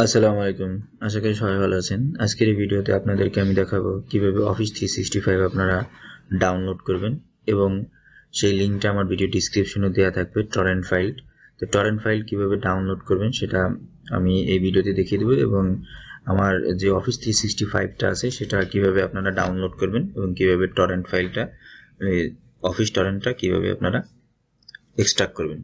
আসসালামু আলাইকুম। আশা করি সবাই ভালো আছেন। আজকের এই ভিডিওতে আপনাদেরকে আমি দেখাবো কিভাবে অফিস 365 আপনারা ডাউনলোড করবেন এবং সেই লিঙ্কটা আমার ভিডিও ডেসক্রিপশনে দেওয়া থাকবে টরেন্ট ফাইল। তো টরেন্ট ফাইল কিভাবে ডাউনলোড করবেন সেটা আমি এই ভিডিওতে দেখিয়ে দেবো এবং আমার যে অফিস 365টা আছে সেটা কিভাবে আপনারা ডাউনলোড করবেন এবং কিভাবে টরেন্ট ফাইলটা অফিস টরেন্টটা কিভাবে আপনারা এক্সট্রাক্ট করবেন।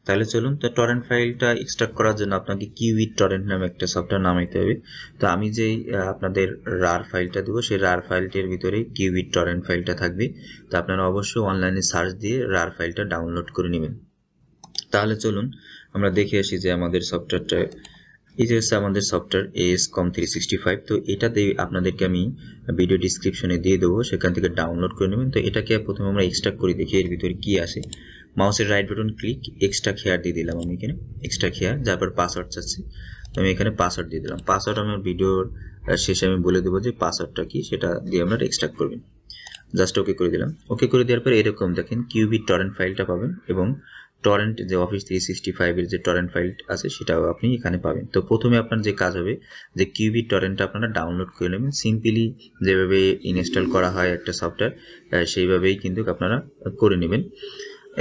তাহলে চলুন, তো টরেন্ট ফাইলটা এক্সট্রাক্ট করার জন্য আপনাকে কিউইট টরেন্ট নামে একটা সফটওয়্যার নামাইতে হবে। তো আমি যেই আপনাদের রার ফাইলটা দেবো সেই রার ফাইলটির ভিতরে কিউইট টরেন্ট ফাইলটা থাকবে। তো আপনারা অবশ্যই অনলাইনে সার্চ দিয়ে রার ফাইলটা ডাউনলোড করে নেবেন। তাহলে চলুন আমরা দেখে আসি যে আমাদের সফটওয়্যারটা এই যে হচ্ছে আমাদের সফটওয়্যার ASCOM 365। তো এটাতে আপনাদেরকে আমি ভিডিও ডিসক্রিপশনে দিয়ে দেবো, সেখান থেকে ডাউনলোড করে নেবেন। তো এটাকে প্রথমে আমরা এক্সট্রাক্ট করে দেখি এর ভিতরে কি আসে। মাউসের right button click, extract hair দিয়ে দিলাম আমি এখানে এক্সট্রাক্ট হেয়ার, যারপর পাসওয়ার্ড চাচ্ছি তো আমি এখানে পাসওয়ার্ড দিয়ে দিলাম। পাসওয়ার্ড আমার ভিডিওর শেষে আমি বলে দেবো যে পাসওয়ার্ডটা কি, সেটা দিয়ে আপনারা এক্সট্রাক্ট করবেন। জাস্ট ওকে করে দিলাম। ওকে করে দেওয়ার পরে এরকম দেখেন কিউবিট টরেন্ট ফাইলটা পাবেন এবং টরেন্ট যে অফিস 365 এর যে টরেন্ট ফাইল আছে সেটাও আপনি এখানে পাবেন। তো প্রথমে আপনার যে কাজ হবে যে কিউবিট টরেন্টটা আপনারা ডাউনলোড করে নেবেন। সিম্পলি যেভাবে ইনস্টল করা হয় একটা সফটওয়্যার সেইভাবেই কিন্তু আপনারা করে নেবেন।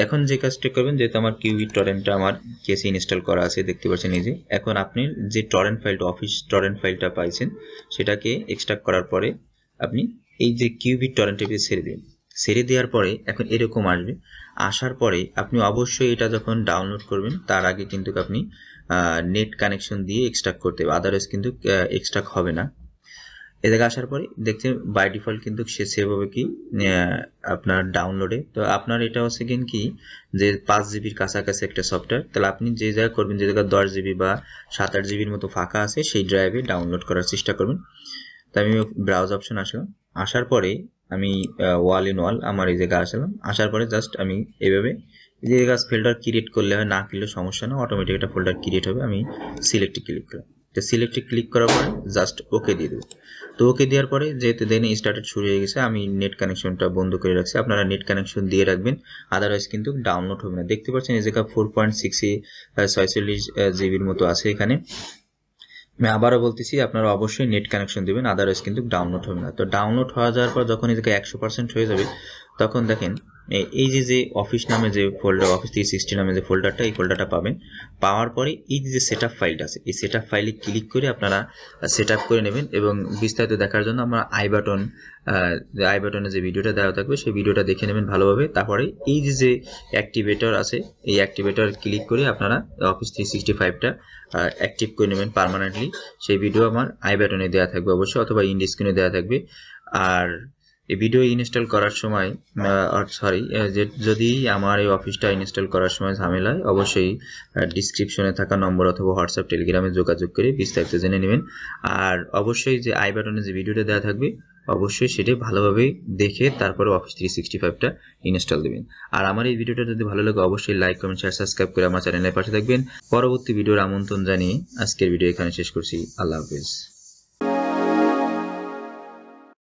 এখন যে কাজটা করবেন, যেহেতু আমার কিউবিট টরেন্টটা আমার কেসে ইনস্টল করা আছে দেখতে পাচ্ছেন এই যে, এখন আপনি যে টরেন্ট ফাইলটা অফিস টরেন্ট ফাইলটা পাইছেন সেটাকে এক্সট্রাক্ট করার পরে আপনি এই যে কিউবিট টরেন্টটাকে ছেড়ে দিন। ছেড়ে দেওয়ার পরে এখন এরকম আসবে। আসার পরে আপনি অবশ্যই এটা যখন ডাউনলোড করবেন তার আগে কিন্তু আপনি নেট কানেকশন দিয়ে এক্সট্রাক্ট করতে হবে, আদারওয়াইজ কিন্তু এক্সট্রাক্ট হবে না। এ জায়গায় আসার পরে দেখতে বাই ডিফল্ট কিন্তু সে সেভ হবে কি আপনার ডাউনলোডে। তো আপনার এটা হচ্ছে কি যে 5 জিবির কাছাকাছি একটা সফটওয়্যার, তাহলে আপনি যে জায়গায় করবেন, যে জায়গায় 10 জিবি বা 7-8 জিবির মতো ফাঁকা আছে সেই ড্রাইভে ডাউনলোড করার চেষ্টা করবেন। তো আমি ব্রাউজ অপশন আসলাম, আসার পরে আমি ওয়াল ইন ওয়াল আমার এই জায়গায় আসলাম। আসার পরে জাস্ট আমি এইভাবে যে জায়গায় ফোল্ডার ক্রিয়েট করলে হয়, না করলে সমস্যা না, অটোমেটিক একটা ফোল্ডার ক্রিয়েট হবে। আমি সিলেক্টে ক্লিক করলাম। তো সিলেক্টে ক্লিক করার পরে জাস্ট ওকে দিয়ে দেবো। তো ওকে দেওয়ার পরে যেহেতু দেন স্টার্টেড শুরু হয়ে গেছে, আমি নেট কানেকশনটা বন্ধ করে রাখছি। আপনারা নেট কানেকশন দিয়ে রাখবেন, আদারওয়াইজ কিন্তু ডাউনলোড হবে না। দেখতে পাচ্ছেন এই জায়গায় 4.46 জিবির মতো আছে এখানে। আমি আবারও বলতেছি আপনারা অবশ্যই নেট কানেকশন দেবেন, আদারওয়াইজ কিন্তু ডাউনলোড হবে না। তো ডাউনলোড হয়ে যাওয়ার পর যখন এই জায়গায় 100% হয়ে যাবে তখন দেখেন এই যে অফিস নামে যে ফোল্ডার, অফিস 360 নামে যে ফোল্ডারটা, এই ফোল্ডারটা পাবেন। পাওয়ার পরে এই যে সেটআপ ফাইলটা আছে, এই সেটআপ ফাইলে ক্লিক করে আপনারা সেটআপ করে নেবেন। এবং বিস্তারিত দেখার জন্য আমরা আই বাটনে যে ভিডিওটা দেওয়া থাকবে সেই ভিডিওটা দেখে নেবেন ভালোভাবে। তারপরে এই যে অ্যাক্টিভেটর আছে, এই অ্যাক্টিভেটর ক্লিক করে আপনারা অফিস 365টা অ্যাক্টিভ করে নেবেন পার্মানেন্টলি। সেই ভিডিও আমার আই বাটনে দেওয়া থাকবে অবশ্যই, অথবা ইন্ড স্ক্রিনে দেওয়া থাকবে। আর এই ভিডিও ইনস্টল করার সময় যদি আমার এই অফিসটা ইনস্টল করার সময় ঝামেলা হয়, অবশ্যই ডিসক্রিপশনে থাকা নম্বর অথবা হোয়াটসঅ্যাপ টেলিগ্রামে যোগাযোগ করে বিস্তারিত জেনে নেবেন। আর অবশ্যই যে আই বাটনে যে ভিডিওটা দেওয়া থাকবে অবশ্যই সেটা ভালোভাবে দেখে তারপরে অফিস 365টা ইনস্টল দেবেন। আর আমার এই ভিডিওটা যদি ভালো লাগে অবশ্যই লাইক, কমেন্ট, শেয়ার, সাবস্ক্রাইব করে আমার চ্যানেলের পাশে থাকবেন। পরবর্তী ভিডিওর আমন্ত্রণ জানিয়ে আজকের ভিডিও এখানে শেষ করছি। আল্লাহ হাফেজ।